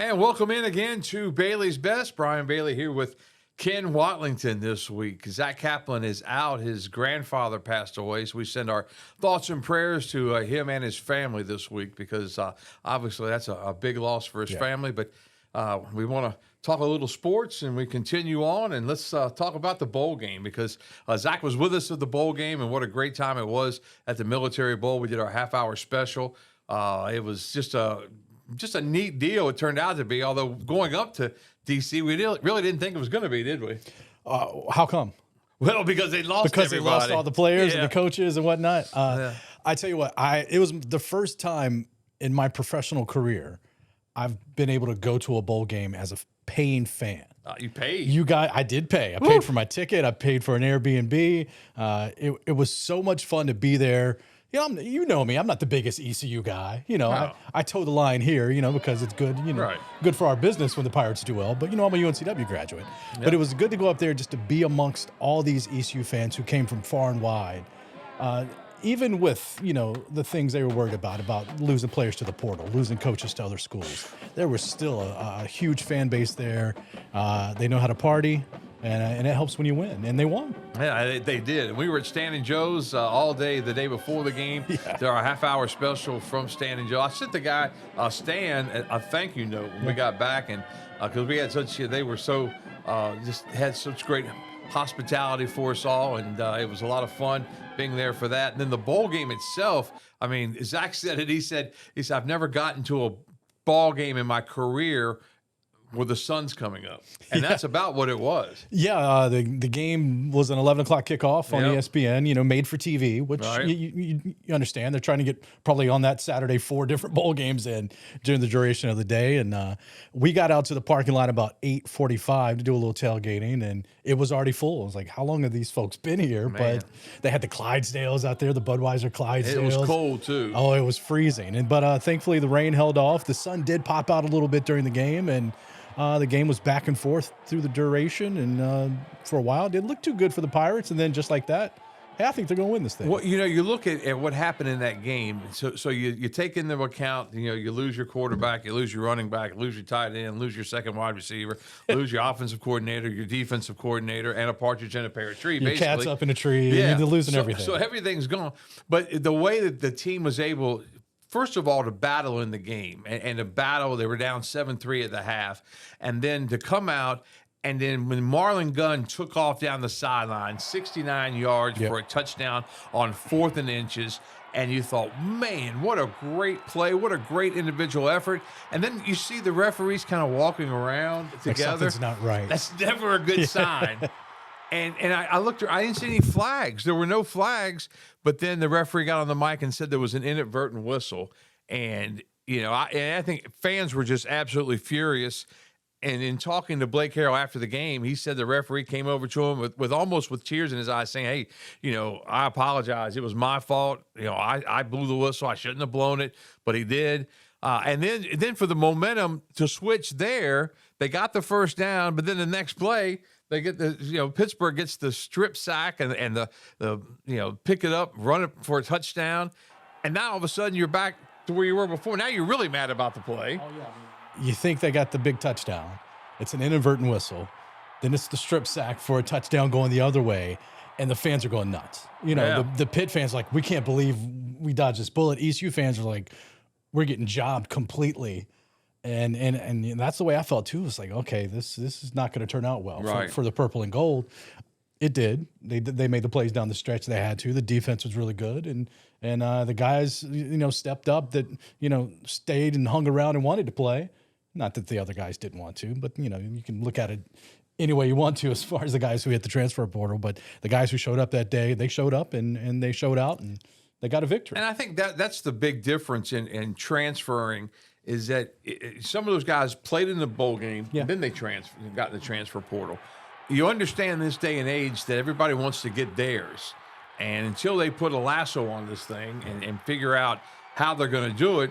And welcome in again to Bailey's Best. Brian Bailey here with Ken Watlington this week. Zach Kaplan is out. His grandfather passed away, so we send our thoughts and prayers to him and his family this week because obviously that's a big loss for his family. But we want to talk a little sports, and we continue on. And let's talk about the bowl game because Zach was with us at the bowl game, and what a great time it was at the Military Bowl. We did our half-hour special. It was just a neat deal it turned out to be, although going up to D.C., we really didn't think it was going to be, did we? How come? Well, because they lost Because they lost all the players and the coaches and whatnot. I tell you what, it was the first time in my professional career I've been able to go to a bowl game as a paying fan. You paid. I did pay. I paid for my ticket. I paid for an Airbnb. It was so much fun to be there. You know me. I'm not the biggest ECU guy. No. I toe the line here, because it's good, good for our business when the Pirates do well. But, I'm a UNCW graduate. Yep. But it was good to go up there just to be amongst all these ECU fans who came from far and wide. Even with, the things they were worried about losing players to the portal, losing coaches to other schools, there was still a huge fan base there. They know how to party. And it helps when you win, and they won. Yeah, they did. We were at Stan and Joe's all day the day before the game. Yeah. There our half-hour special from Stan and Joe. I sent the guy Stan a thank you note when we got back, and because we had they were so just had such great hospitality for us all, and it was a lot of fun being there for that. And then the bowl game itself. I mean, Zach said it. He said I've never gotten to a ball game in my career where the sun's coming up, and that's about what it was. Yeah, the game was an 11 o'clock kickoff on ESPN, made for TV, which you understand. They're trying to get probably on that Saturday 4 different bowl games in during the duration of the day. And we got out to the parking lot about 8:45 to do a little tailgating, and it was already full. I was like, how long have these folks been here? Man. But they had the Clydesdales out there, the Budweiser Clydesdales. It was cold, too. Oh, it was freezing. But thankfully, the rain held off. The sun did pop out a little bit during the game, and the game was back and forth through the duration, and for a while, it didn't look too good for the Pirates. And then just like that, hey, I think they're going to win this thing. Well, you look at what happened in that game. So you take into account, you lose your quarterback, you lose your running back, lose your tight end, lose your second wide receiver, lose your offensive coordinator, your defensive coordinator, and a partridge in a pear tree. Your cat's up in a tree. Yeah, and you're losing everything. So everything's gone. But the way that the team was able, first of all, to battle in the game and to battle, they were down 7-3 at the half. And then to come out, and then when Marlon Gunn took off down the sideline, 69 yards for a touchdown on 4th and inches, and you thought, man, what a great play, what a great individual effort. And then you see the referees kind of walking around together. Like something's not right. That's never a good sign. And I looked, I didn't see any flags. There were no flags, but then the referee got on the mic and said there was an inadvertent whistle. And, I think fans were just absolutely furious. And in talking to Blake Harrell after the game, he said the referee came over to him with almost with tears in his eyes saying, hey, I apologize. It was my fault. I blew the whistle. I shouldn't have blown it, but he did. And then for the momentum to switch there, they got the first down, but then the next play, they get Pittsburgh gets the strip sack and the pick it up, run it for a touchdown. And now all of a sudden you're back to where you were before. Now you're really mad about the play. Oh, yeah. You think they got the big touchdown. It's an inadvertent whistle. Then it's the strip sack for a touchdown going the other way. And the fans are going nuts. The Pitt fans are like, we can't believe we dodged this bullet. ECU fans are like, we're getting jobbed completely. And that's the way I felt too. It's like, okay, this is not going to turn out well for the purple and gold. It did. They made the plays down the stretch they had to. The defense was really good, and the guys stepped up that stayed and hung around and wanted to play. Not that the other guys didn't want to, but you can look at it any way you want to as far as the guys who hit the transfer portal. But the guys who showed up that day, they showed up and they showed out and they got a victory. And I think that's the big difference in transferring is that some of those guys played in the bowl game, and then they got in the transfer portal. You understand this day and age that everybody wants to get theirs. And until they put a lasso on this thing and figure out how they're going to do it,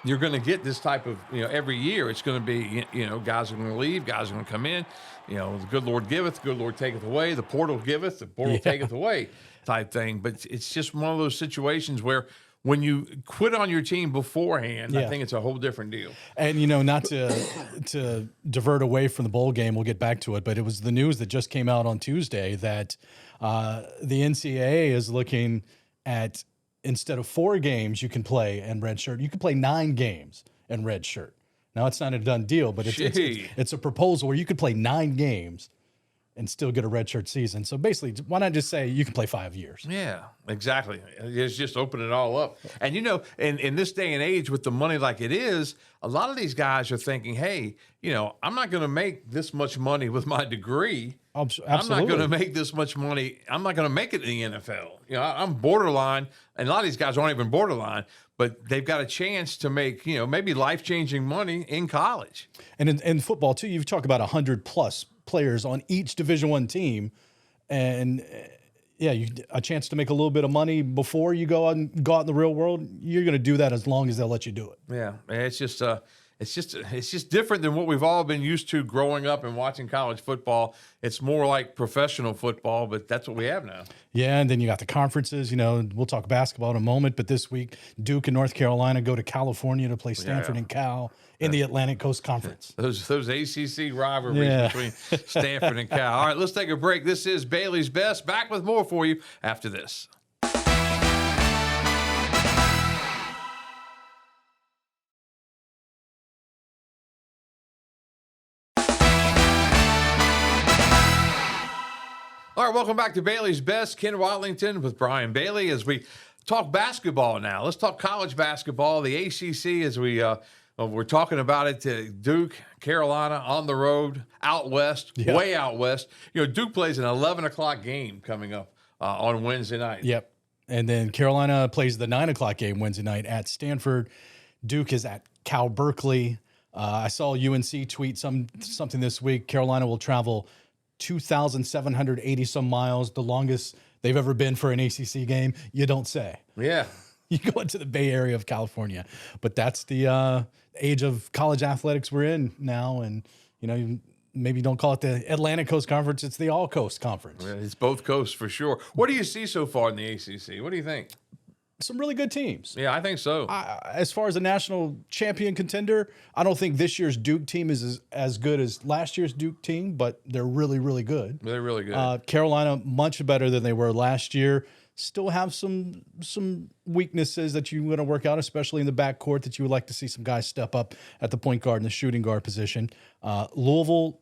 you're going to get this type of, every year it's going to be, guys are going to leave, guys are going to come in, the good Lord giveth, the good Lord taketh away, the portal giveth, the portal taketh away type thing. But it's just one of those situations where when you quit on your team beforehand, I Yeah. think it's a whole different deal. And, not to divert away from the bowl game, we'll get back to it, but it was the news that just came out on Tuesday that the NCAA is looking at, instead of 4 games you can play in red shirt, you can play 9 games in red shirt. Now, it's not a done deal, but it's a proposal where you could play 9 games and still get a redshirt season. So basically, why not just say you can play 5 years? Yeah, exactly. It's just open it all up. And, in this day and age with the money like it is, a lot of these guys are thinking, hey, I'm not going to make this much money with my degree. Absolutely. I'm not going to make this much money. I'm not going to make it in the NFL. I'm borderline, and a lot of these guys aren't even borderline, but they've got a chance to make, maybe life-changing money in college. And in football, too, you've talked about 100+ players on each Division I team, and a chance to make a little bit of money before you go out in the real world. You're going to do that as long as they'll let you do it. Yeah, it's just different than what we've all been used to growing up and watching college football. It's more like professional football, but that's what we have now. Yeah, and then you got the conferences. We'll talk basketball in a moment, but this week Duke and North Carolina go to California to play Stanford and Cal in the Atlantic Coast Conference. Those ACC rivalries between Stanford and Cal. All right, let's take a break. This is Bailey's Best. Back with more for you after this. All right, welcome back to Bailey's Best. Ken Watlington with Brian Bailey as we talk basketball now. Let's talk college basketball, the ACC, as we're talking about it. Duke, Carolina on the road, out west, way out west. Duke plays an 11 o'clock game coming up on Wednesday night. Yep. And then Carolina plays the 9 o'clock game Wednesday night at Stanford. Duke is at Cal Berkeley. I saw UNC tweet something this week. Carolina will travel 2,780 some miles, the longest they've ever been for an ACC game. You don't say. Yeah. You go into the Bay Area of California, but that's the age of college athletics we're in now. And, maybe don't call it the Atlantic Coast Conference. It's the All Coast Conference. Yeah, it's both coasts for sure. What do you see so far in the ACC? What do you think? Some really good teams. Yeah, I think so. As far as a national champion contender, I don't think this year's Duke team is as good as last year's Duke team, but they're really, really good. They're really good. Carolina, much better than they were last year. Still have some weaknesses that you're going to work out, especially in the backcourt, that you would like to see some guys step up at the point guard and the shooting guard position. Louisville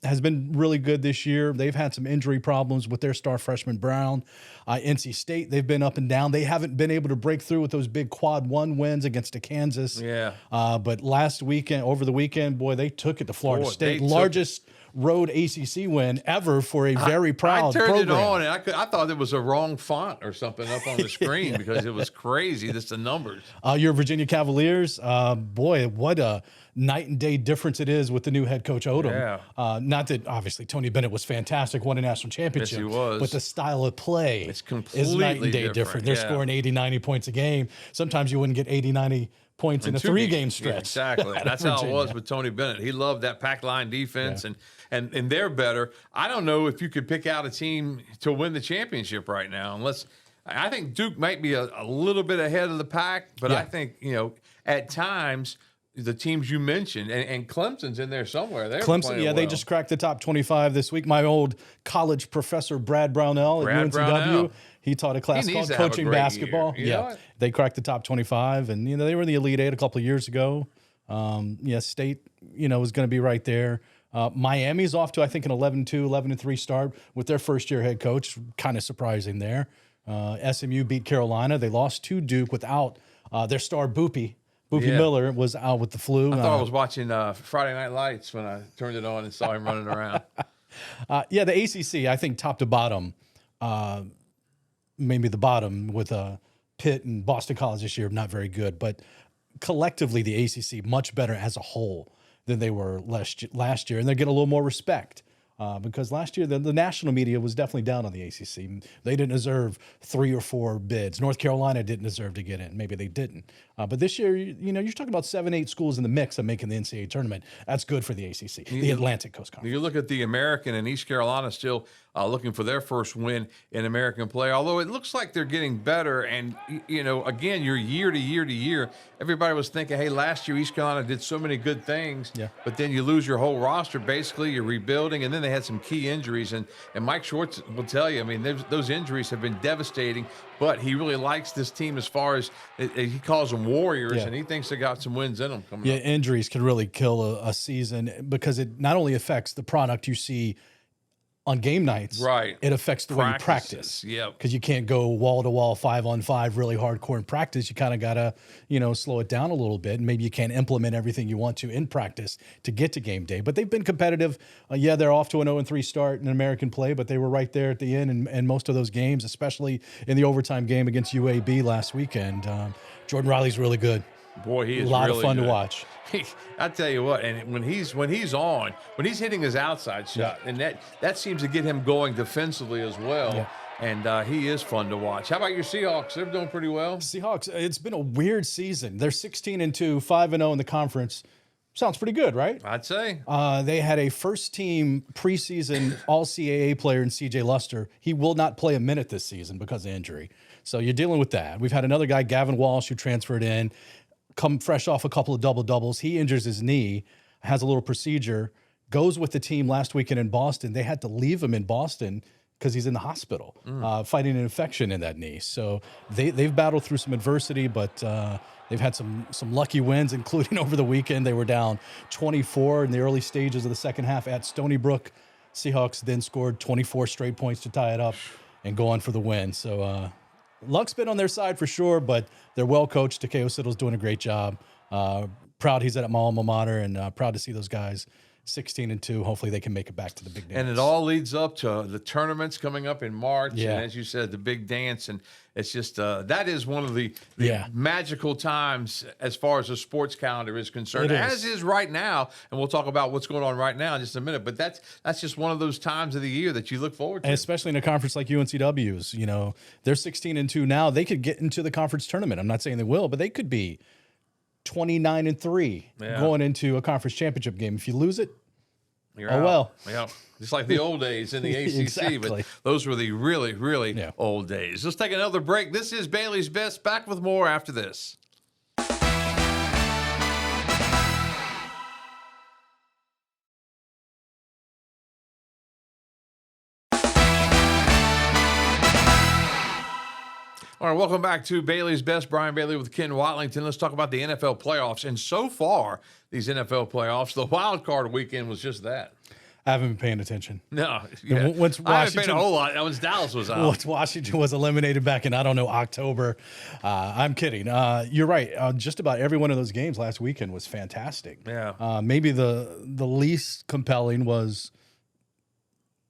has been really good this year. They've had some injury problems with their star freshman Brown. NC State, they've been up and down. They haven't been able to break through with those big quad 1 wins against Kansas. Yeah. But over the weekend, boy, they took it to Florida State. Largest road ACC win ever for a very proud program. I turned it on, and I thought it was a wrong font or something up on the screen because it was crazy. That's the numbers. Your Virginia Cavaliers, boy, what a night and day difference it is with the new head coach Odom. Yeah. Not that obviously Tony Bennett was fantastic, won a national championship. Yes, he was. But the style of play is completely night and day different. They're scoring 80, 90 points a game. Sometimes you wouldn't get 80, 90 points in a 3-game stretch. Yeah, exactly. That's how it was with Tony Bennett. He loved that pack line defense, and they're better. I don't know if you could pick out a team to win the championship right now, unless I think Duke might be a little bit ahead of the pack, but I think, at times the teams you mentioned, and Clemson's in there somewhere. Clemson, they just cracked the top 25 this week. My old college professor, Brad Brownell at UNCW, he taught a class called Coaching Basketball. They cracked the top 25, and they were in the Elite Eight a couple of years ago. State, was going to be right there. Miami's off to, I think, an 11-2, 11-3 start with their first-year head coach. Kind of surprising there. SMU beat Carolina. They lost to Duke without their star Boopie. Boopie Miller was out with the flu. I thought I was watching Friday Night Lights when I turned it on and saw him running around. The ACC, I think top to bottom, maybe the bottom with Pitt and Boston College this year, not very good. But collectively, the ACC much better as a whole than they were last year. And they're getting a little more respect. Because last year, the national media was definitely down on the ACC. They didn't deserve 3 or 4 bids. North Carolina didn't deserve to get in. Maybe they didn't. But this year, you're talking about 7, 8 schools in the mix of making the NCAA tournament. That's good for the ACC, the Atlantic Coast Conference. You look at the American, and East Carolina still looking for their first win in American play. Although it looks like they're getting better. And, again, you're year to year to year. Everybody was thinking, hey, last year East Carolina did so many good things, but then you lose your whole roster. Basically, you're rebuilding, and then they had some key injuries. And Mike Schwartz will tell you, I mean, those injuries have been devastating, but he really likes this team as far as he calls them warriors, and he thinks they got some wins in them coming up. Injuries can really kill a season because it not only affects the product you see on game nights, right? It affects the way you practice. Because you can't go wall to wall 5-on-5 really hardcore in practice. You kind of gotta, slow it down a little bit, and maybe you can't implement everything you want to in practice to get to game day. But they've been competitive. They're off to an 0-3 start in American play, but they were right there at the end and most of those games, especially in the overtime game against UAB last weekend. Jordan Riley's really good. Boy, he is a lot really of fun good to watch. I tell you what, and when he's hitting his outside shot, and that seems to get him going defensively as well. Yeah. And he is fun to watch. How about your Seahawks? They're doing pretty well. Seahawks, it's been a weird season. They're 16-2, 5-0 in the conference. Sounds pretty good, right? I'd say. They had a first-team preseason All-CAA player in C.J. Luster. He will not play a minute this season because of injury. So you're dealing with that. We've had another guy, Gavin Walsh, who transferred in, come fresh off a couple of double-doubles. He injures his knee, has a little procedure, goes with the team last weekend in Boston. They had to leave him in Boston because he's in the hospital fighting an infection in that knee. So they've battled through some adversity, but they've had some lucky wins, including over the weekend. They were down 24 in the early stages of the second half at Stony Brook. Seahawks then scored 24 straight points to tie it up and go on for the win. So luck's been on their side for sure, but they're well coached. Takeo Siddle's doing a great job. Proud he's at my alma mater, and proud to see those guys 16-2. Hopefully they can make it back to the big dance. And it all leads up to the tournaments coming up in March. Yeah. And as you said, the big dance. And it's just that is one of the magical times as far as the sports calendar is concerned, as is right now. And we'll talk about what's going on right now in just a minute. But that's just one of those times of the year that you look forward to. And especially in a conference like UNCW's, they're 16-2 now. They could get into the conference tournament. I'm not saying they will, but they could be 29-3 going into a conference championship game. If you lose it, you're out. Well. Yeah. Just like the old days in the ACC, Exactly. but those were the really, really old days. Let's take another break. This is Bailey's Best. Back with more after this. All right, welcome back to Bailey's Best. Brian Bailey with Ken Watlington. Let's talk about the NFL playoffs. And so far, these NFL playoffs, the wild card weekend was just that. I haven't been paying attention. No. Once I haven't paid a whole lot. Once Dallas was out. Once Washington was eliminated back in, October. I'm kidding. You're right. Just about every one of those games last weekend was fantastic. Yeah. Maybe the least compelling was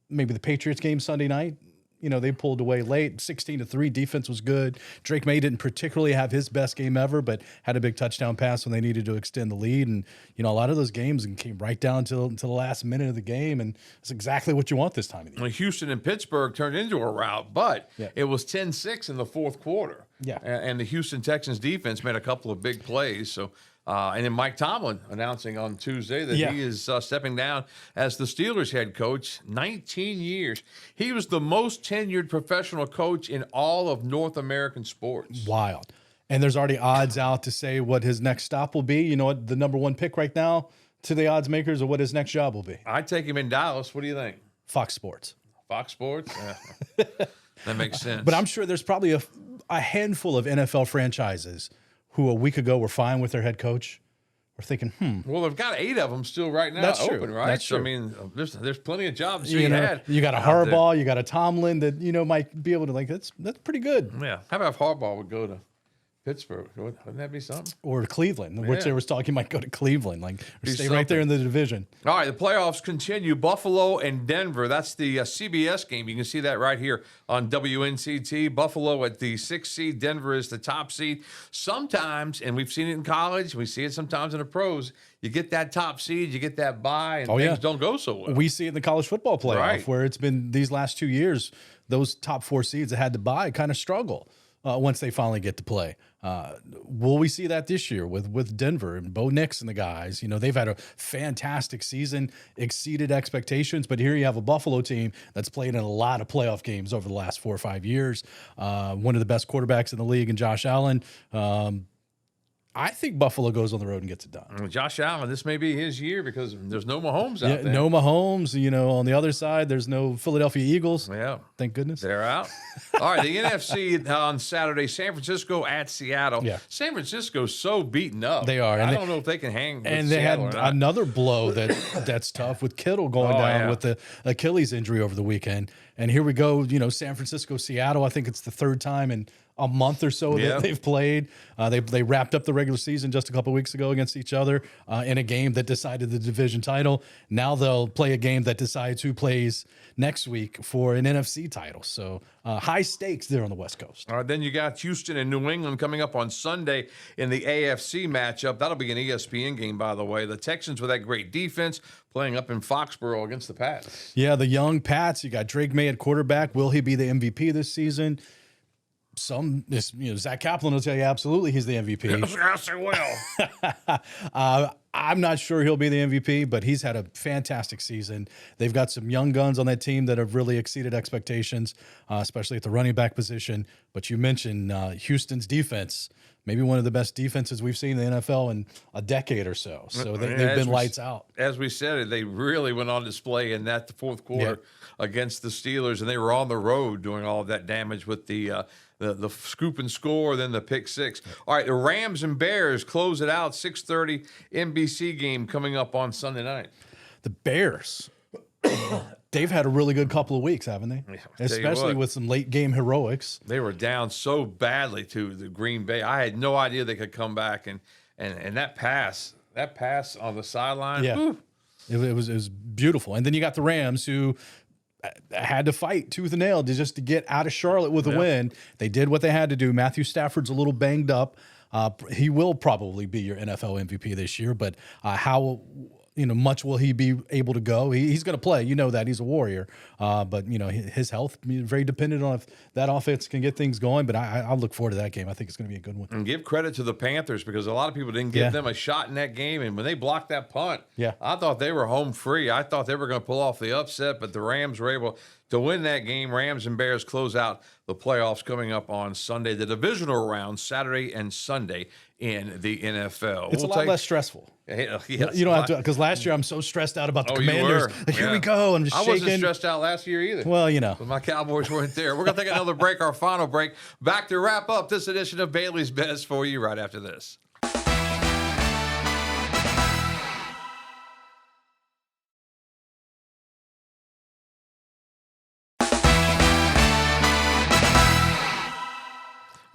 maybe the Patriots game Sunday night. They pulled away late, 16-3. Defense was good. Drake May didn't particularly have his best game ever, but had a big touchdown pass when they needed to extend the lead. And, a lot of those games came right down to the last minute of the game. And it's exactly what you want this time of the year. Well, Houston and Pittsburgh turned into a rout, but it was 10-6 in the fourth quarter. Yeah. And the Houston Texans defense made a couple of big plays. So, and then Mike Tomlin announcing on Tuesday that he is stepping down as the Steelers head coach. 19 years. He was the most tenured professional coach in all of North American sports. Wild. And there's already odds out to say what his next stop will be. You know what? The number one pick right now to the odds makers of what his next job will be. I'd take him in Dallas. What do you think? Fox Sports. Fox Sports? Yeah. That makes sense. But I'm sure there's probably a handful of NFL franchises who a week ago were fine with their head coach. We're thinking, Well, they've got 8 of them still right now open, right? That's true. So, I mean, there's plenty of jobs to be had. You got a Harbaugh, you got a Tomlin that, might be able to, that's pretty good. Yeah. How about if Harbaugh would go to Pittsburgh? Wouldn't that be something? Or to Cleveland, which they were talking might go to Cleveland, or stay right there in the division. All right, the playoffs continue. Buffalo and Denver. That's the CBS game. You can see that right here on WNCT. Buffalo at the 6th seed. Denver is the top seed. Sometimes, and we've seen it in college, we see it sometimes in the pros, you get that top seed, you get that bye, and things don't go so well. We see it in the college football playoff, where it's been these last 2 years, those top 4 seeds that had to bye kind of struggle. once they finally get to play. Will we see that this year with Denver and Bo Nix and the guys? They've had a fantastic season, exceeded expectations, but here you have a Buffalo team that's played in a lot of playoff games over the last 4 or 5 years. One of the best quarterbacks in the league in Josh Allen. I think Buffalo goes on the road and gets it done. Josh Allen, this may be his year because there's no Mahomes out there. No Mahomes. On the other side, there's no Philadelphia Eagles. Yeah. Thank goodness. They're out. All right, the NFC on Saturday, San Francisco at Seattle. Yeah. San Francisco's so beaten up. They are. I don't know if they can hang with And they Seattle had another blow that's tough with Kittle going down with the Achilles injury over the weekend. And here we go, San Francisco, Seattle. I think it's the third time in a month or so that they've played. They wrapped up the regular season just a couple of weeks ago against each other in a game that decided the division title. Now they'll play a game that decides who plays next week for an NFC title. So high stakes there on the West Coast. All right, then you got Houston and New England coming up on Sunday in the AFC matchup. That'll be an ESPN game, by the way. The Texans with that great defense playing up in Foxborough against the Pats. Yeah, the young Pats. You got Drake May at quarterback. Will he be the MVP this season? Zach Kaplan will tell you absolutely he's the MVP. Yes, he will. I'm not sure he'll be the MVP, but he's had a fantastic season. They've got some young guns on that team that have really exceeded expectations, especially at the running back position. But you mentioned Houston's defense, maybe one of the best defenses we've seen in the NFL in a decade or so. So they've been lights out. As we said, they really went on display in that fourth quarter against the Steelers, and they were on the road doing all of that damage with the scoop and score, then the pick six. All right, the Rams and Bears close it out. 6:30 NBC game coming up on Sunday night. The Bears, they've had a really good couple of weeks, haven't they? Especially with some late game heroics. They were down so badly to the Green Bay. I had no idea they could come back, and that pass on the sideline. Yeah, it was beautiful. And then you got the Rams who had to fight tooth and nail just to get out of Charlotte with a win. They did what they had to do. Matthew Stafford's a little banged up. He will probably be your NFL MVP this year, but how much will he be able to go? He's going to play. You know that. He's a warrior. But, his health very dependent on if that offense can get things going. But I look forward to that game. I think it's going to be a good one. And give credit to the Panthers because a lot of people didn't give them a shot in that game. And when they blocked that punt, I thought they were home free. I thought they were going to pull off the upset, but the Rams were able to win that game. Rams and Bears close out the playoffs coming up on Sunday. The divisional round, Saturday and Sunday in the NFL. It's a lot less stressful. You don't have to, because last year I'm so stressed out about the Commanders. Here we go. I'm just shaking. I wasn't stressed out last year either. Well, but my Cowboys weren't there. We're going to take another break, our final break. Back to wrap up this edition of Bailey's Best for you right after this.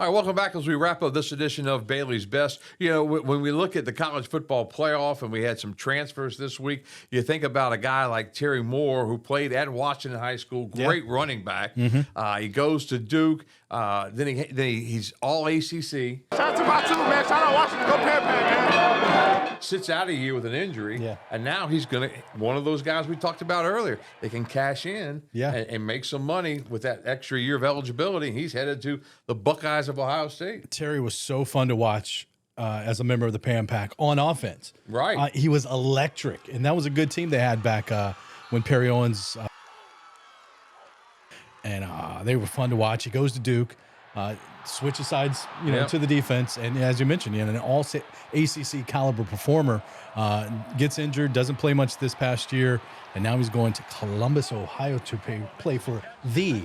All right, welcome back as we wrap up this edition of Bailey's Best. When we look at the college football playoff and we had some transfers this week, you think about a guy like Terry Moore who played at Washington High School, great running back. He goes to Duke. Then he's all ACC. Shout out to my team, man. Shout out Washington. Go Pitt, man. Sits out a year with an injury, and now he's going to one of those guys we talked about earlier. They can cash in and make some money with that extra year of eligibility. He's headed to the Buckeyes of Ohio State. Terry was so fun to watch as a member of the Pam Pack on offense. Right. He was electric, and that was a good team they had back when Perry Owens and they were fun to watch. He goes to Duke. Switches sides, to the defense, and as you mentioned, an all ACC caliber performer gets injured, doesn't play much this past year, and now he's going to Columbus, Ohio, to play for the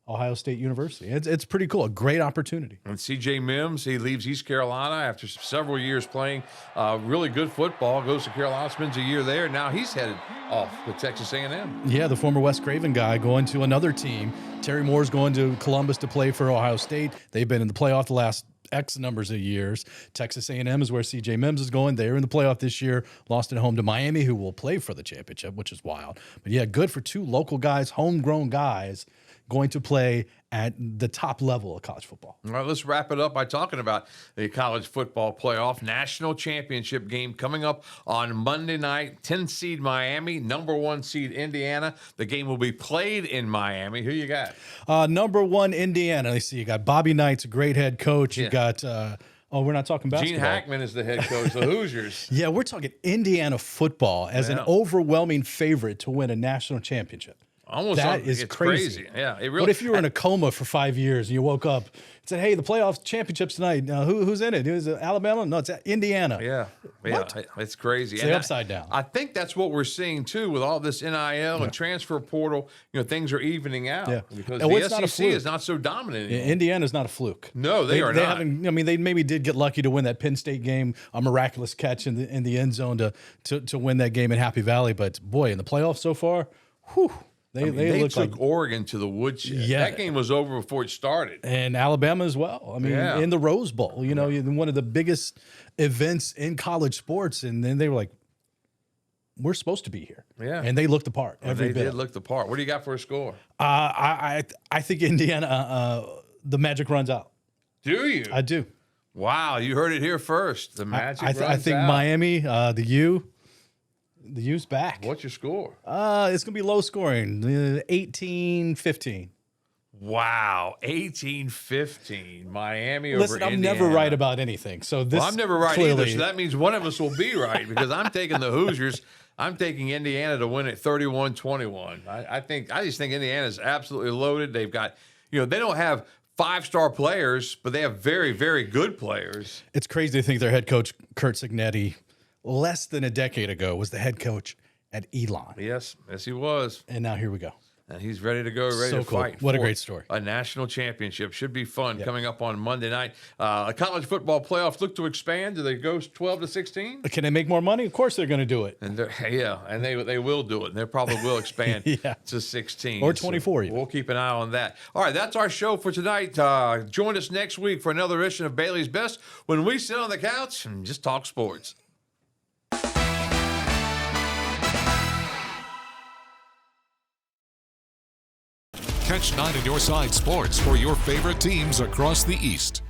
Ohio State University. It's pretty cool, a great opportunity. And C.J. Mims, he leaves East Carolina after several years playing really good football, goes to Carolina, spends a year there. Now he's headed off with Texas A&M. Yeah, the former West Craven guy going to another team. Terry Moore's going to Columbus to play for Ohio State. They've been in the playoff the last X numbers of years. Texas A&M is where C.J. Mims is going. They're in the playoff this year, lost at home to Miami, who will play for the championship, which is wild. But yeah, good for two local guys, homegrown guys, going to play at the top level of college football. All right, let's wrap it up by talking about the college football playoff national championship game coming up on Monday night. 10 seed Miami, number 1 seed Indiana. The game will be played in Miami. Who you got? Number 1 Indiana. Let's see. You got Bobby Knight's a great head coach. You got. We're not talking basketball. Gene Hackman is the head coach, the Hoosiers. Yeah, we're talking Indiana football as an overwhelming favorite to win a national championship. That is crazy. Yeah, it really. What if you were in a coma for 5 years and you woke up and said, "Hey, the playoff championships tonight. Who's in it? Is it Alabama? No, it's Indiana." Yeah, it's crazy. It's upside down. I think that's what we're seeing too with all this NIL and transfer portal. Things are evening out because the SEC is not so dominant anymore. Indiana's not a fluke. No, they are not. They maybe did get lucky to win that Penn State game, a miraculous catch in the end zone to win that game in Happy Valley. But boy, in the playoffs so far, whew. They took like Oregon to the woodshed. Yeah. That game was over before it started. And Alabama as well. In the Rose Bowl, one of the biggest events in college sports. And then they were like, we're supposed to be here. Yeah. And they looked the part. They did look the part. What do you got for a score? I think Indiana, the magic runs out. Do you? I do. Wow. You heard it here first. The magic runs out. I think Miami, the U's back. What's your score? It's going to be low scoring, 18-15. Wow, 18-15. Miami over Listen, I'm Indiana. never right about anything. So this I'm never right either, so that means one of us will be right because I'm taking the Hoosiers. I'm taking Indiana to win it 31-21. I just think Indiana's absolutely loaded. They've got, they don't have 5-star players, but they have very, very good players. It's crazy to think their head coach, Curt Cignetti, less than a decade ago was the head coach at Elon. Yes, he was. And now here we go. And he's ready to go, ready to fight. What a great story. A national championship. Should be fun coming up on Monday night. A college football playoffs look to expand. Do they go 12 to 16? Can they make more money? Of course they're going to do it. And they will do it. And they probably will expand to 16. Or 24 even. We'll keep an eye on that. All right, that's our show for tonight. Join us next week for another edition of Bailey's Best when we sit on the couch and just talk sports. Catch 9 on Your Side Sports for your favorite teams across the East.